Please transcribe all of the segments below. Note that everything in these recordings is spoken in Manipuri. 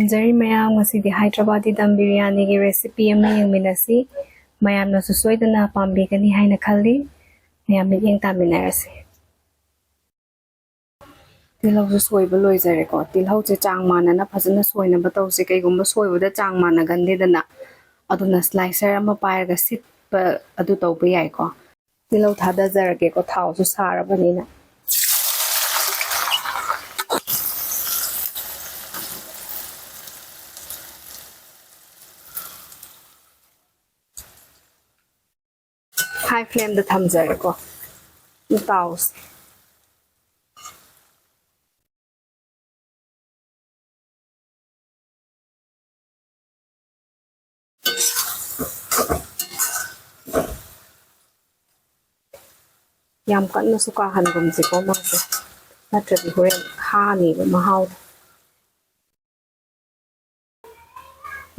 Jari mayam ngasi di Hyderabadi dam biryani ki recipe ama yang minasi mayam na susoy na pambi kani hai na khali mayam yang taminarasi tilhau su soy ba loi jare ko tilhau che chang mana na phajana soy na batau se kai gumba soy da chang mana gande da na aduna slicer ama pair ga sit pa adu tau ba yai ko tilhau thada jar ke ko thau su sara bani na high flame da tham jare ko tau yam kan na suka han gum si ko ma se na tradi horen kha ni ba mahau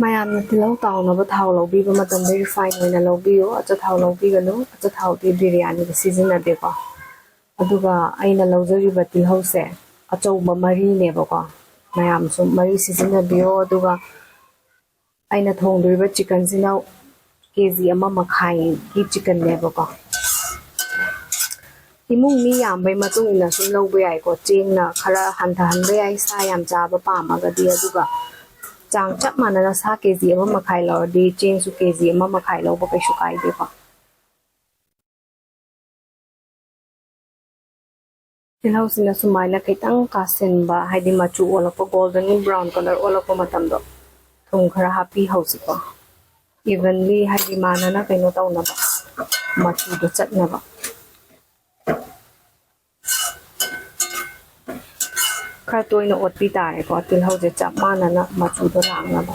mayam na tilau taw na ba thau lo bi ba matam be refine hoina lo bi yo acha thau lo bi galo acha thau ti biryani ba season na de ko aduga aina lo jari ba tilhau se achau ba mari ne ba ko mayam so mari season na bi yo aduga aina thong doi ba chicken sinau kg ama makhai ki chicken ne ba ko imung mi yam bai matung ina sum lo ba ai ko ching na khara han tha han ba ai sa yam cha ba pa ma ga di aduga chang chap mana na sa kg ama makhai lo di ching su kg ama makhai lo ba kai su kai de ba tilhau sina sumaina kaitang ka sen ba haidi machu ola ko golden brown color ola ko matam do thum khara happy house ko evenly haidi mana na kaino taw na ba machu do chat na ba khara toina ot pi tare ko tilhau je chap mana na machu do lang na ba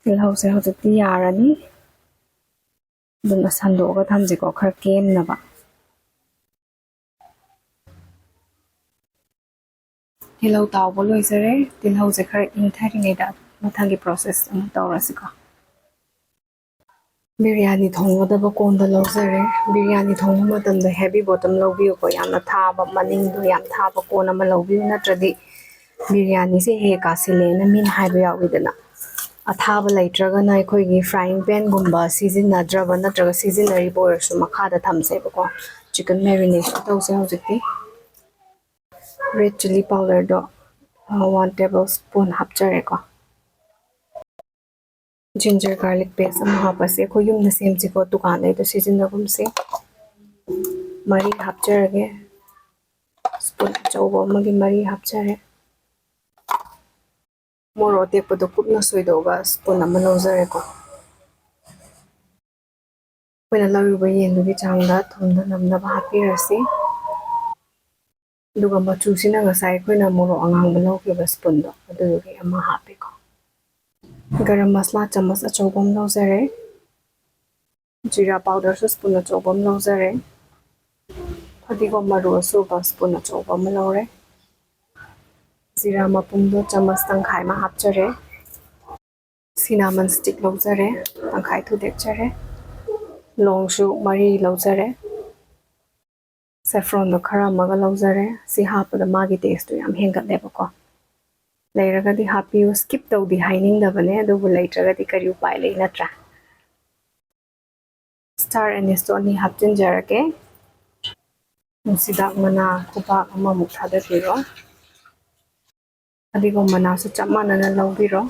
tilhau se ho ti yarani dun asando ga thamji ko khara kem na ba tilhau taw bo loi sare tilhau se khara in thari ne da mathangi process am tawrasi ko biryani thongga da ba kon da lo sare biryani thong ma tam da heavy bottom lo bi ko yamna tha ba maning do yam tha ba kon ma lo bi na tradi biryani se he ka sile na min hai ba yawi da na athaba laitraga na khoi gi frying pan gumba season na draba na traga season ri bo su makha da thamse ba ko chicken marination to se hojiti red chili powder do 1 tablespoon hapchare ko ginger garlic paste am hapase ko yum na sem chi ko dukan dai to season na gum se mari hapchare spoon chobo magi mari hapchare moro te po do kupna soido ga spoon am no zare ko pena lawi ba yen du gi changda thumda namna ba happy rasi duga machu sina ga sai koina moro angang ba lo ke ba spoon do adu gi ama happy ko garam masala chamas achobam lo zare jira powder so spoon achobam lo zare adigo maru so ba spoon achobam lo re zira mapum do chamas tangkhai ma hapchare cinnamon stick lo zare tangkhai thu dek chare long shu mari lo zare saffron do khara maga lo zare si hap da magi taste yam henga de ba ko leiraga di happy you skip to di hining da bane do bu leiraga di kari upai le natra star and stone hapchen jarake musida mana kupa ama mukha da piro adigo mana su chamana na lo biro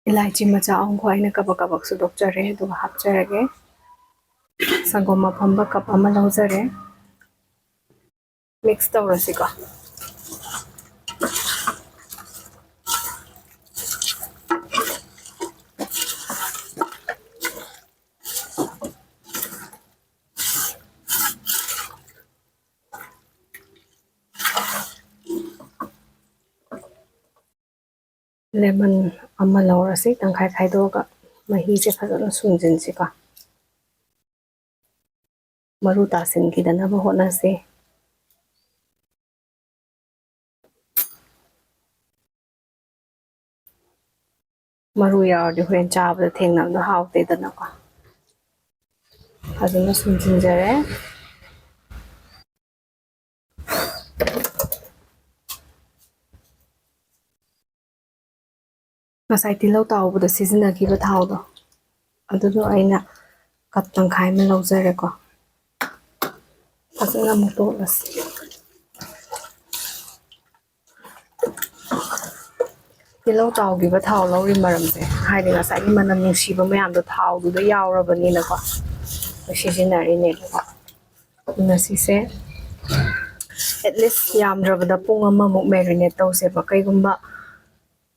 ilaichi macha ong ko aina kabak kabak su doctor re do hapcharage sangoma phamba cup ama lo zare mix tawrasika lemon ama lawrasi tangkhai khai do ga mahi se phajana sungjin si ka maru ta sin ki dana ba hona se maru ya de hoen cha ba theng nam do haw te dana ka ꯐꯖꯅ ꯁꯨꯝꯖꯤꯟꯖꯔꯦ ꯉꯁꯥꯏ ꯇꯤꯜꯍꯧ ꯇꯥꯎꯕꯗ ꯁꯤꯖꯤꯟꯅꯈꯤꯕ ꯊꯥꯎꯗꯣ ꯑꯗꯨꯗꯣ ꯑꯩꯅ ꯀꯞ ꯇꯪꯈꯥꯏ ꯑꯃ ꯂꯧꯖꯔꯦꯀꯣ ꯐꯖꯅ ꯑꯃꯨꯛ ꯇꯣꯠꯂꯁꯤ ꯇꯤꯜꯍꯧ ꯇꯥꯎꯈꯤꯕ ꯊꯥꯎ ꯂꯧꯔꯤ ꯃꯔꯝꯁꯦ ꯍꯥꯏꯗꯤ ꯉꯁꯥꯏꯒꯤ ꯃꯅꯝ ꯅꯨꯡꯁꯤꯕ ꯃꯌꯥꯝꯗꯣ ꯊꯥꯎꯗꯨꯗ ꯌꯥꯎꯔꯕꯅꯤꯅꯀꯣ ꯁꯤꯖꯤꯟꯅꯔꯤꯅꯦꯕꯀꯣ ꯑꯗꯨꯅ ꯁꯤꯁꯦ ꯑꯦꯠꯂꯤꯁ ꯌꯥꯝꯗ꯭ꯔꯕꯗ ꯄꯨꯡ ꯑꯃꯃꯨꯛ ꯃꯦꯔꯤꯅꯦꯠ ꯇꯧꯁꯦꯕ ꯀꯩꯒꯨꯝꯕ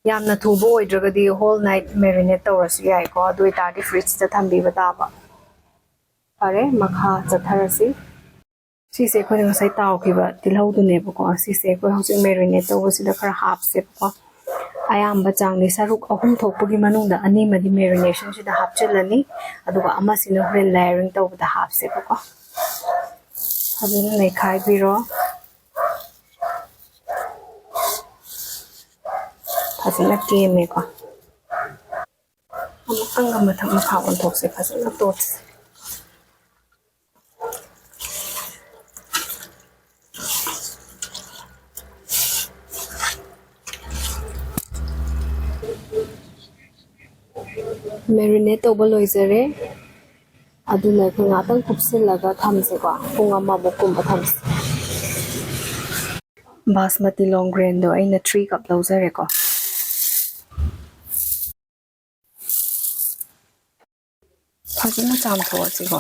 ꯌꯥꯝꯅ ꯊꯨꯕ ꯑꯣꯏꯗ꯭ꯔꯒꯗꯤ ꯍꯣꯜ ꯅꯥꯏꯠ ꯃꯦꯔꯤꯅꯦꯠ ꯇꯧꯔꯁꯨ ꯌꯥꯏꯀꯣ ꯑꯗꯨ ꯑꯣꯏꯇꯥꯔꯗꯤ ꯐ꯭ꯔꯤꯖꯇ ꯊꯝꯕꯤꯕ ꯇꯥꯕ ꯐꯔꯦ ꯃꯈꯥ ꯆꯠꯊꯔꯁꯤ ꯁꯤꯁꯦ ꯑꯩꯈꯣꯏꯅ ꯉꯁꯥꯏ ꯇꯥꯎꯈꯤꯕ ꯇꯤꯜꯍꯧꯗꯨꯅꯦꯕꯀꯣ ꯁꯤꯁꯦ ꯑꯩꯈꯣꯏ ꯍꯧꯖꯤꯛ ꯃꯦꯔꯤꯅꯦꯠ ꯇꯧꯕꯁꯤꯗ ꯈꯔ ꯍꯥꯞꯁꯦꯕꯀꯣ ꯑꯌꯥꯝꯕ ꯆꯥꯡꯗꯤ ꯁꯔꯨꯛ 3 ꯊꯣꯛꯄꯒꯤ ꯃꯅꯨꯡꯗ 2 ꯃꯦꯔꯤꯅꯦꯁꯟꯁꯤꯗ ꯍꯥꯞꯆꯤꯜꯂꯅꯤ ꯑꯗꯨꯒ ꯑꯃꯁꯤꯅ ꯍꯣꯔꯦꯟ ꯂꯦꯌꯔꯤꯡ ꯇꯧꯕꯗ ꯍꯥꯞꯁꯦꯕꯀꯣ ꯐꯖꯅ ꯅꯩꯈꯥꯏꯕꯤꯔꯣ ꯐꯖꯅ ꯀꯦꯝꯃꯦꯀꯣ ꯑꯃꯨꯛꯇꯪꯒ ꯃꯊꯛ ꯃꯈꯥ ꯑꯣꯟꯊꯣꯛꯁꯦ ꯐꯖꯅ ꯇꯣꯠꯁꯦ ꯃꯦꯔꯤꯅꯦꯠ ꯇꯧꯕ ꯂꯣꯏꯖꯔꯦ ꯑꯗꯨꯅ ꯑꯩꯈꯣꯏ ꯉꯥꯛꯇꯪ ꯀꯨꯞꯁꯤꯜꯂꯒ ꯊꯝꯁꯦꯀꯣ ꯄꯨꯡ ꯑꯃꯃꯨꯛꯀꯨꯝꯕ ꯊꯝꯁꯦ ꯕꯥꯁꯃꯇꯤ ꯂꯣꯡ ꯒ꯭ꯔꯦꯟꯗꯣ ꯑꯩꯅ 3 ꯀꯞ ꯂꯧꯖꯔꯦꯀꯣ ꯐꯖꯅ ꯆꯥꯝꯊꯣꯛꯑꯁꯤꯀꯣ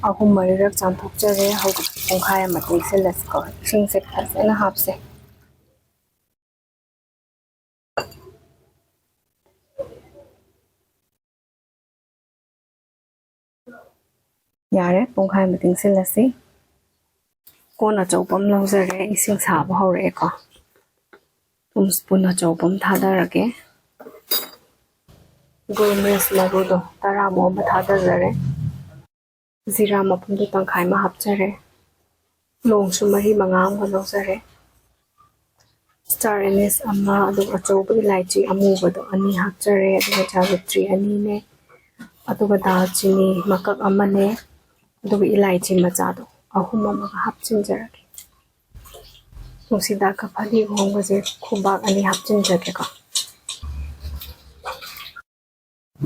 3-4ꯔꯛ ꯆꯥꯝꯊꯣꯛꯆꯔꯦ ꯍꯧꯖꯤꯛ ꯄꯨꯡꯈꯥꯏ ꯑꯃ ꯇꯤꯡꯁꯤꯜꯂꯁꯤꯀꯣ ꯏꯁꯤꯡꯁꯦ ꯐꯖꯅ ꯍꯥꯞꯁꯦ ꯌꯥꯔꯦ ꯄꯨꯡꯈꯥꯏ ꯑꯃ ꯇꯤꯡꯁꯤꯜꯂꯁꯤ ꯀꯣꯟ ꯑꯆꯧꯕ ꯑꯃ ꯂꯧꯖꯔꯦ ꯏꯁꯤꯡ ꯁꯥꯕ ꯍꯧꯔꯛꯑꯦꯀꯣ ꯁ꯭ꯄꯨꯟ ꯑꯆꯧꯕ ꯑꯃ ꯊꯥꯗꯔꯒꯦ ꯒꯣꯜꯃꯦꯔꯤꯁ ꯃꯔꯨꯗꯣ 10 ꯑꯃ ꯊꯥꯗꯖꯔꯦ ꯖꯤꯔꯥ ꯃꯄꯨꯝꯗꯣ ꯇꯪꯈꯥꯏ ꯑꯃ ꯍꯥꯞꯆꯔꯦ ꯂꯣꯡꯁꯨ 4-5 ꯑꯃꯒ ꯂꯧꯖꯔꯦ ꯁ꯭ꯇꯥꯔ ꯑꯦꯅꯤꯁ ꯑꯃ ꯑꯗꯨꯒ ꯑꯆꯧꯕ ꯏꯂꯥꯏꯆꯤ ꯑꯃꯨꯕꯗꯣ 2 ꯍꯥꯞꯆꯔꯦ ꯑꯗꯨꯒ ꯖꯥꯒꯤꯇ꯭ꯔꯤ 2ꯅꯦ ꯑꯗꯨꯒ ꯗꯥꯜꯆꯤꯅꯤ ꯃꯀꯛ ꯑꯃꯅꯦ ꯑꯗꯨꯒ ꯏꯂꯥꯏꯆꯤ ꯃꯆꯥꯗꯣ 3 ꯑꯃꯒ ꯍꯥꯞꯆꯤꯟꯖꯔꯒꯦ ꯅꯨꯡꯁꯤꯗꯥꯛꯀ ꯐꯗꯤꯒꯣꯝꯒꯁꯦ ꯈꯨꯕꯥꯛ 2 ꯍꯥꯞꯆꯤꯟꯖꯒꯦꯀꯣ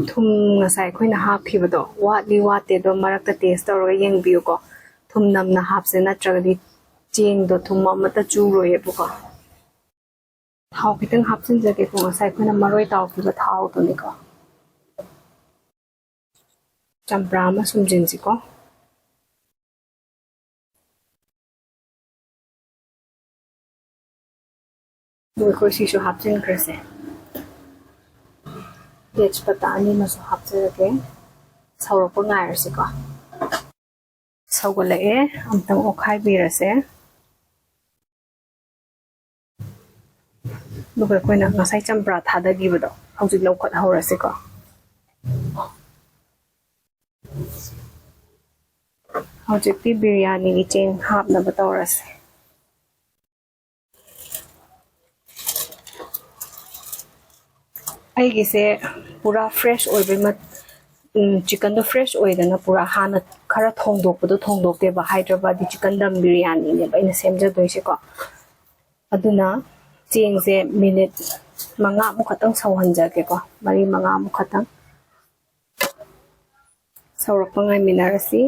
ꯊꯨꯝ ꯉꯁꯥꯏ ꯑꯩꯈꯣꯏꯅ ꯍꯥꯞꯈꯤꯕꯗꯣ ꯋꯥꯠꯂꯤ ꯋꯥꯠꯇꯦꯗꯣ ꯃꯔꯛꯇ ꯇꯦꯁ ꯇꯧꯔꯒ ꯌꯦꯡꯕꯤꯌꯨꯀꯣ ꯊꯨꯝ ꯅꯝꯅ ꯍꯥꯞꯁꯦ ꯅꯠꯇ꯭ꯔꯒꯗꯤ ꯆꯦꯡꯗꯣ ꯊꯨꯝ ꯑꯃꯠꯇ ꯆꯨꯔꯣꯏꯌꯦꯕꯀꯣ ꯊꯥꯎ ꯈꯤꯇꯪ ꯍꯥꯞꯆꯤꯟꯖꯒꯦꯀꯣ ꯉꯁꯥꯏ ꯑꯩꯈꯣꯏꯅ ꯃꯔꯣꯏ ꯇꯥꯎꯈꯤꯕ ꯊꯥꯎꯗꯨꯅꯤꯀꯣ ꯆꯝꯄ꯭ꯔꯥ ꯑꯃ ꯁꯨꯝꯖꯤꯟꯁꯤꯀꯣ ꯑꯗꯨꯒ ꯑꯩꯈꯣꯏ ꯁꯤꯁꯨ ꯍꯥꯞꯆꯤꯟꯈ꯭ꯔꯁꯦ ꯇꯦꯖꯄꯇꯥ 2 ꯑꯃꯁꯨ ꯍꯥꯞꯆꯔꯒꯦ ꯁꯧꯔꯛꯄ ꯉꯥꯏꯔꯁꯤꯀꯣ ꯁꯧꯒꯠꯂꯛꯑꯦ ꯑꯝꯇꯪ ꯑꯣꯠꯈꯥꯏꯕꯤꯔꯁꯦ ꯑꯗꯨꯒ ꯑꯩꯈꯣꯏꯅ ꯉꯁꯥꯏ ꯆꯝꯄ꯭ꯔꯥ ꯊꯥꯗꯈꯤꯕꯗꯣ ꯍꯧꯖꯤꯛ ꯂꯧꯈꯠꯍꯧꯔꯁꯤꯀꯣ ꯍꯧꯖꯤꯛꯇꯤ ꯕꯤꯔꯌꯥꯅꯤꯒꯤ ꯆꯦꯡ ꯍꯥꯞꯅꯕ ꯇꯧꯔꯁꯦ ꯑꯩꯒꯤꯁꯦ ꯄꯨꯔꯥ ꯐ꯭ꯔꯦꯁ ꯑꯣꯏꯕꯩ ꯆꯤꯛꯀꯟꯗꯣ ꯐ꯭ꯔꯦꯁ ꯑꯣꯏꯗꯅ ꯄꯨꯔꯥ ꯍꯥꯟꯅ ꯈꯔ ꯊꯣꯡꯗꯣꯛꯄꯗꯣ ꯊꯣꯡꯗꯣꯛꯇꯦꯕ ꯍꯥꯏꯗ꯭ꯔꯕꯥꯗꯤ ꯆꯤꯛꯀꯟ ꯗꯝ ꯕꯤꯔꯌꯥꯅꯤꯅꯦꯕ ꯑꯩꯅ ꯁꯦꯝꯖꯗꯣꯏꯁꯦꯀꯣ ꯑꯗꯨꯅ ꯆꯦꯡꯁꯦ ꯃꯤꯅꯤꯠ 5 ꯈꯛꯇꯪ ꯁꯧꯍꯟꯖꯒꯦꯀꯣ 4-5 ꯈꯛꯇꯪ ꯁꯧꯔꯛꯄ ꯉꯥꯏꯃꯤꯟꯅꯔꯁꯤ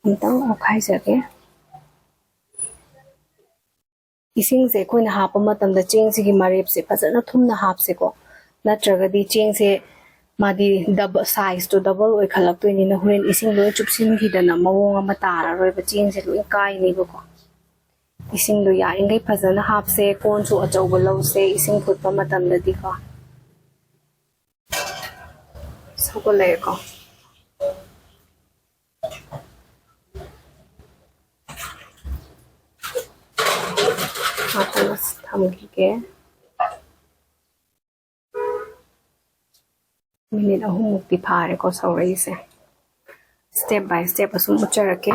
ꯑꯝꯇꯪ ꯑꯣꯠꯈꯥꯏꯖꯒꯦ ꯏꯁꯤꯡꯁꯦ ꯑꯩꯈꯣꯏꯅ ꯍꯥꯞꯄ ꯃꯇꯝꯗ ꯆꯦꯡꯁꯤꯒꯤ ꯃꯔꯦꯞꯁꯦ ꯐꯖꯅ ꯊꯨꯝꯅ ꯍꯥꯞꯁꯦꯀꯣ ꯅꯠꯇ꯭ꯔꯒꯗꯤ ꯆꯦꯡꯁꯦ ꯃꯥꯗꯤ ꯁꯥꯏꯖꯇꯣ ꯗꯕꯜ ꯑꯣꯏꯈꯠꯂꯛꯇꯣꯏꯅꯤꯅ ꯍꯣꯔꯦꯟ ꯏꯁꯤꯡ ꯂꯣꯏ ꯆꯨꯞꯁꯤꯟꯈꯤꯗꯅ ꯃꯑꯣꯡ ꯑꯃ ꯇꯥꯔꯔꯣꯏꯕ ꯆꯦꯡꯁꯦ ꯂꯣꯏ ꯀꯥꯏꯅꯦꯕꯀꯣ ꯏꯁꯤꯡꯗꯣ ꯌꯥꯔꯤꯈꯩ ꯐꯖꯅ ꯍꯥꯞꯁꯦ ꯀꯣꯟꯁꯨ ꯑꯆꯧꯕ ꯂꯧꯁꯦ ꯏꯁꯤꯡ ꯐꯨꯠꯄ ꯃꯇꯝꯗꯗꯤꯀꯣ ꯁꯧꯒꯠꯂꯛꯑꯦꯀꯣ ꯉꯥꯛꯇꯪ ꯊꯝꯈꯤꯒꯦ ꯃꯤꯅꯤꯠ 3 ꯃꯨꯛꯇꯤ ꯐꯥꯔꯦꯀꯣ ꯁꯧꯔꯛꯏꯁꯦ ꯁ꯭ꯇꯦꯞ ꯕꯥꯏ ꯁ꯭ꯇꯦꯞ ꯑꯁꯨꯝ ꯎꯠꯆꯔꯛꯀꯦ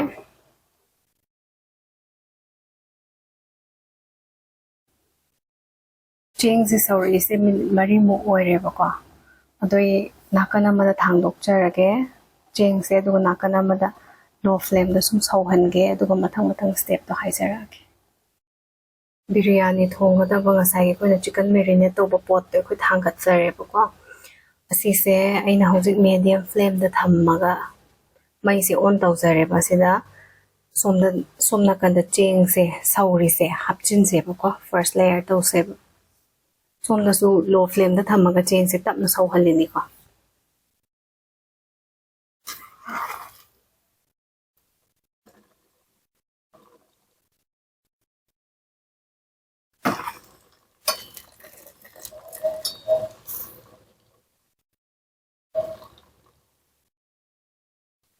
ꯆꯦꯡꯁꯦ ꯁꯧꯔꯛꯏꯁꯦ ꯃꯤꯅꯤꯠ 4 ꯃꯨꯛ ꯑꯣꯏꯔꯦꯕꯀꯣ ꯑꯗꯣꯏ ꯅꯥꯀꯟ ꯑꯃꯗ ꯊꯥꯡꯗꯣꯛꯆꯔꯒꯦ ꯆꯦꯡꯁꯦ ꯑꯗꯨꯒ ꯅꯥꯀꯟ ꯑꯃꯗ ꯂꯣ ꯐ꯭ꯂꯦꯝꯗ ꯁꯨꯝ ꯁꯧꯍꯟꯒꯦ ꯑꯗꯨꯒ ꯃꯊꯪ ꯁ꯭ꯇꯦꯞꯇꯣ ꯍꯥꯏꯖꯔꯛꯑꯒꯦ ꯕꯤꯔꯌꯥꯅꯤ ꯊꯣꯡꯒꯗꯕ ꯉꯁꯥꯏꯒꯤ ꯑꯩꯈꯣꯏꯅ ꯆꯤꯀꯟ ꯃꯦꯔꯤꯅꯦꯠ ꯇꯧꯕ ꯄꯣꯠꯇꯣ ꯑꯩꯈꯣꯏ ꯊꯥꯡꯒꯠꯆꯔꯦꯕꯀꯣ ꯑꯁꯤꯁꯦ ꯑꯩꯅ ꯍꯧꯖꯤꯛ ꯃꯦꯗꯤꯌꯝ ꯐ꯭ꯂꯦꯝꯗ ꯊꯝꯃꯒ ꯃꯩꯁꯦ ꯑꯣꯟ ꯇꯧꯖꯔꯦꯕ ꯑꯁꯤꯗ ꯁꯣꯝ ꯅꯥꯀꯟꯗ ꯆꯦꯡꯁꯦ ꯁꯧꯔꯤꯁꯦ ꯍꯥꯞꯆꯤꯟꯁꯦꯕꯀꯣ ꯐꯥꯔꯁ ꯂꯦꯌꯔ ꯇꯧꯁꯦꯕ ꯁꯣꯝꯗꯁꯨ ꯂꯣ ꯐ꯭ꯂꯦꯝꯗ ꯊꯝꯃꯒ ꯆꯦꯡꯁꯦ ꯇꯞꯅ ꯁꯧꯍꯜꯂꯤꯅꯤꯀꯣ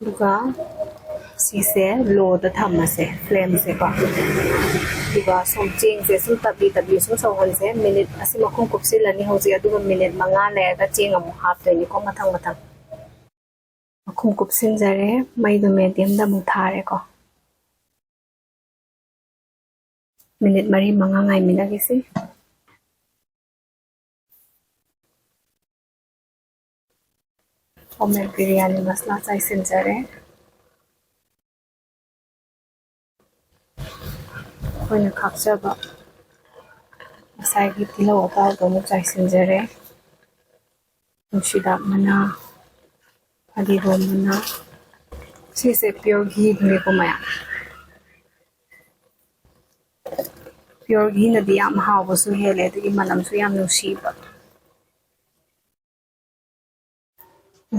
ꯑꯗꯨꯒ ꯁꯤꯁꯦ ꯂꯣꯗ ꯊꯝꯃꯁꯦ ꯐ꯭ꯂꯦꯝꯁꯦꯀꯣ ꯑꯗꯨꯒ ꯁꯣꯝ ꯆꯦꯡꯁꯦ ꯁꯨꯝ ꯇꯞꯂꯤ ꯁꯨꯝ ꯁꯧꯍꯟꯁꯦ ꯃꯤꯅꯤꯠ ꯑꯁꯤ ꯃꯈꯨꯝ ꯀꯨꯞꯁꯤꯜꯂꯅꯤ ꯍꯧꯖꯤꯛ ꯑꯗꯨꯒ ꯃꯤꯅꯤꯠ 5 ꯂꯩꯔꯒ ꯆꯦꯡ ꯑꯃꯨꯛ ꯍꯥꯞꯇꯣꯏꯅꯤꯀꯣ ꯃꯊꯪ ꯃꯈꯨꯝ ꯀꯨꯞꯁꯤꯟꯖꯔꯦ ꯃꯩꯗꯣ ꯃꯦꯗꯤꯌꯝꯗ ꯑꯃꯨꯛ ꯊꯥꯔꯦꯀꯣ ꯃꯤꯅꯤꯠ 4-5 ꯉꯥꯏꯃꯤꯟꯅꯈꯤꯁꯤ homemade biryani masala ꯆꯥꯏꯁꯤꯟꯖꯔꯦ ꯑꯩꯈꯣꯏꯅ ꯈꯥꯛꯆꯕ ꯉꯁꯥꯏꯒꯤ ꯇꯤꯜꯍꯧ ꯑꯇꯥꯎꯕ ꯑꯃꯨꯛ ꯆꯥꯏꯁꯤꯟꯖꯔꯦ ꯅꯨꯡꯁꯤꯗꯥꯛ ꯃꯅꯥ ꯐꯗꯤꯒꯣꯝ ꯃꯅꯥ ꯁꯤꯁꯦ ꯄꯤꯌꯣꯔ ꯘꯤꯗꯨꯅꯦꯀꯣ ꯃꯌꯥꯝ ꯄꯤꯌꯣꯔ ꯘꯤꯅꯗꯤ ꯌꯥꯝ ꯍꯥꯎꯕꯁꯨ ꯍꯦꯜꯂꯦ ꯑꯗꯒꯤ ꯃꯅꯝꯁꯨ ꯌꯥꯝ ꯅꯨꯡꯁꯤꯕ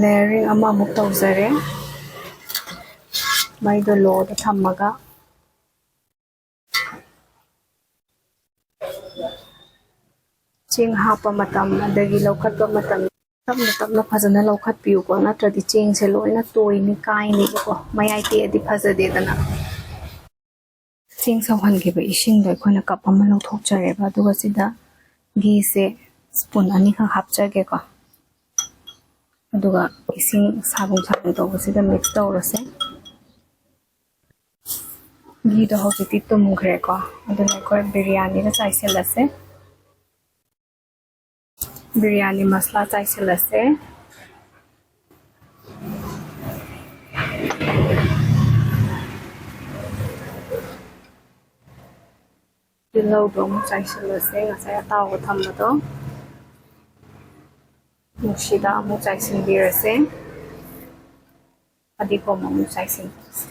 ꯂꯦꯌꯔꯤꯡ ꯑꯃꯃꯨꯛ ꯇꯧꯖꯔꯦ ꯃꯩꯗꯣ ꯂꯣꯗ ꯊꯝꯃꯒ ꯆꯦꯡ ꯍꯥꯞꯄ ꯃꯇꯝ ꯑꯗꯒꯤ ꯂꯧꯈꯠꯄ ꯃꯇꯝ ꯇꯞꯅ ꯐꯖꯅ ꯂꯧꯈꯠꯄꯤꯌꯨꯀꯣ ꯅꯠꯇ꯭ꯔꯗꯤ ꯆꯦꯡꯁꯦ ꯂꯣꯏꯅ ꯇꯣꯏꯅꯤ ꯀꯥꯏꯅꯤꯕꯀꯣ ꯃꯌꯥꯏ ꯇꯦꯛꯑꯗꯤ ꯐꯖꯗꯦꯗꯅ ꯆꯦꯡ ꯁꯧꯍꯟꯈꯤꯕ ꯏꯁꯤꯡꯗꯣ ꯑꯩꯈꯣꯏꯅ ꯀꯞ ꯑꯃ ꯂꯧꯊꯣꯛꯆꯔꯦꯕ ꯑꯗꯨꯒ ꯁꯤꯗ ꯘꯤꯁꯦ ꯁ꯭ꯄꯨꯟ 2 ꯍꯥꯞꯆꯒꯦꯀꯣ ꯑꯗꯨꯒ ꯏꯁꯤꯡ ꯁꯥꯕꯨꯡ ꯇꯧꯕꯁꯤꯗ ꯃꯤꯛꯁ ꯇꯧꯔꯁꯦ ꯘꯤꯗꯣ ꯍꯧꯖꯤꯛꯇꯤ ꯇꯨꯝꯈ꯭ꯔꯦꯀꯣ ꯑꯗꯨꯅ ꯑꯩꯈꯣꯏ ꯕꯤꯔꯌꯥꯅꯤꯗ ꯆꯥꯏꯁꯤꯜꯂꯁꯦ biryani masala chaisilase tilaudo amuk chaisilase ngasai atauga thambado nushida amuk chaisinbirase fadikom amuk chaisinbirase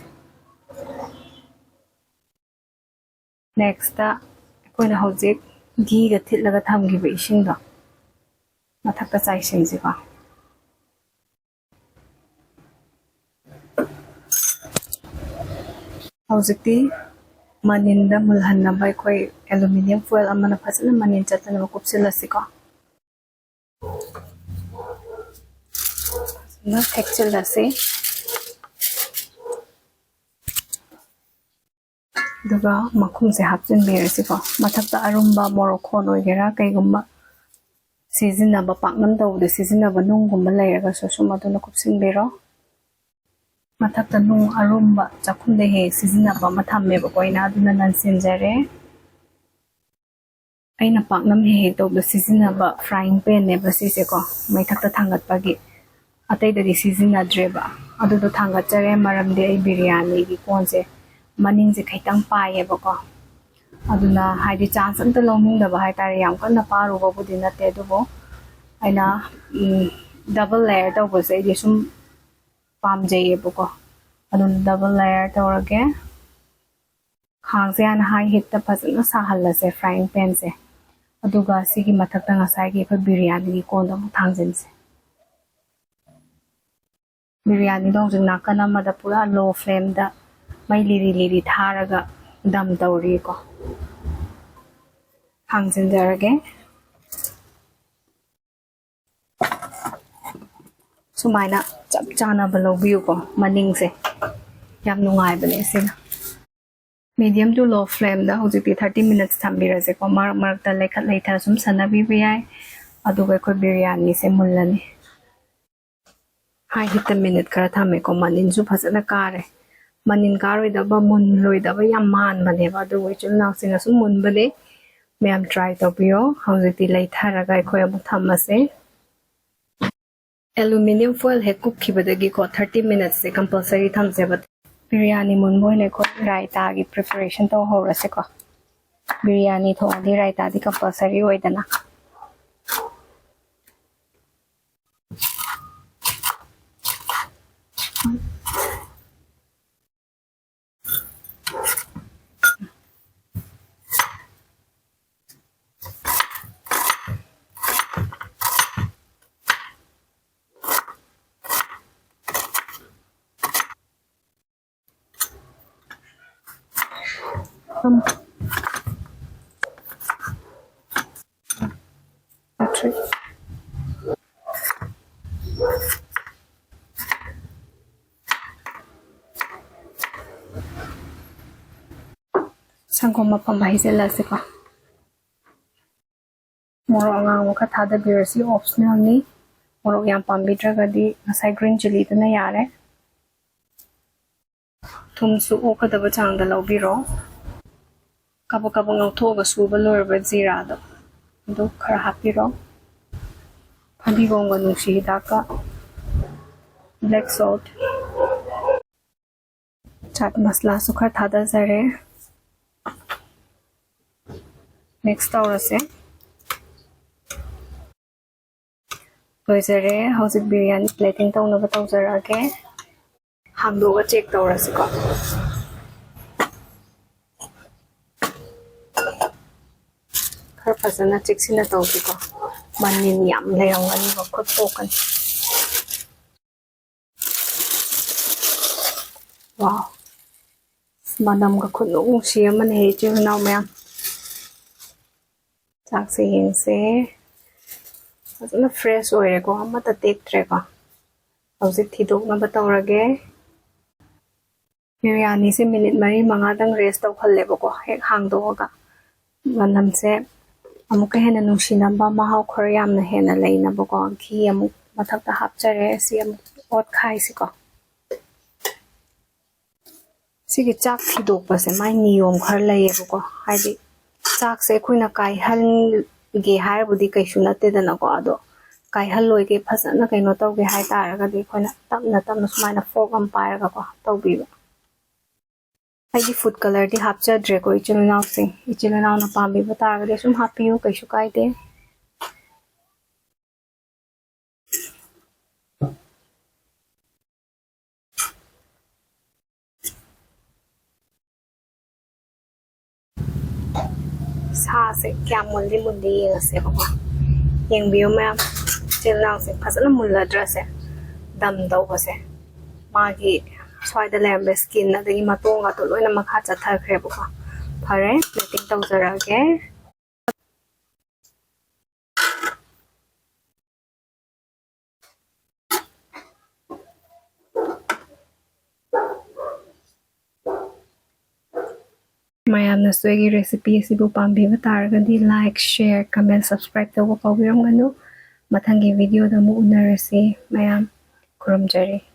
next ta akoina hojik ghee ga thitlaga thamgiba isingdo mathakta chaisinjiko hojikti maninda mulhanna bai khoi aluminium foil amana phasana manin chatana kupsilasiko na thekchilase duga makhumse hapchinbirasiko mathakta arumba morokon oigera kaigumba seasonaba paknam tawde seasonaba nunggumba leiraga sosum aduna kupsinbiro mathakta nung arumba chakhumde he seasonaba mathammeba koina aduna nansinjare aina paknam he tawde seasonaba frying pan neba sise ko maithakta thangatpagi ataidadi seasonadreba adudo thangatjare maramde ai biryani gi konse maningse khaitang paiyebako aduna haidi chance amta longingdaba haitare yam kanna paruba budi nate adubo aina double layer tawbase idi sum pamjayebako adun double layer tawrage khangse an high heat ta phasana sahalase frying pan se aduga sigi mathakta ngasai gi khoi biryani gi konda mu thangjinse biryani dong jing nakana mada pura low flame da mai liri tharaga dam tawri ko hangsinjarage sumaina chap chana balawbiu ko maningse yam nungai bane sina medium to low flame da hojikti 30 minutes thambirase ko mar ta lekhat leitha sum sanabi biyai aduga ko biryani se mullani high heat minute kara thame ko manin su phasana kare manin karoidaba mun loidaba yam man maneba adu wechul naw singa sum mun bale ma'am try तौबियो हौजिति लेथारगा अखोय अमु थमसे Aluminium foil he cook khibadagi ko 30 minutes se compulsory thamseba biryani munboy ne ko raita gi preparation to horase ko biryani thongdi raita di compulsory oidana Sangkoma pambahise lase ko moro angang mo kathada birasi optional ni moro yam pambidragadi ngasai green chili dana yare thumsu okadaba changda lobiro kabo kabo ngautoga suba lorba zira do khara hapiro phadigonga nungsi daka black salt chat masala su khara thada jare next aurase loisare hauzik biryani plating tawnaba tawjarage hangdoga check tawrase ko khar phasana checksina tawsi ko manin yam lerangani ko khotpokan wow madam ka khunu siya man he chu naw mayam chak se yin se phasana fresh oire ko amata tek tre ko hauzik thidok na batawrage biryani se minute mari manga dang rest taw khalle ko hek hangdoga manam se amuka hena nungsinamba mahaw khor yamna hena leina bako ghi amuk mathakta hapchare si amuk ot khai si ko sigi chak thidok pase mai niyom khar laye bako haidi chak se khuina kai hal ge har budi kaisu nate dana ko ado kai hal loi ge phasana kaino tawge hai taraga di khoina tapna sumaina fork am pairaga ko tawbiba haidi food color di hapchadre ko ichilnaw na pambi batagade sum hapiu kaisu kaide sa se kya mundi se ko yang biyo ma chilnaw se phasana mulla dress se dam daw ko se magi swai da lembe skin na dagi matonga to loina makha chathar khre bo ko phare plating tawjarage mayamna swagi recipe sibu pambi bataragadi like share comment subscribe to ko pawbiram ganu mathangi video da mu unarasi mayam kuramjari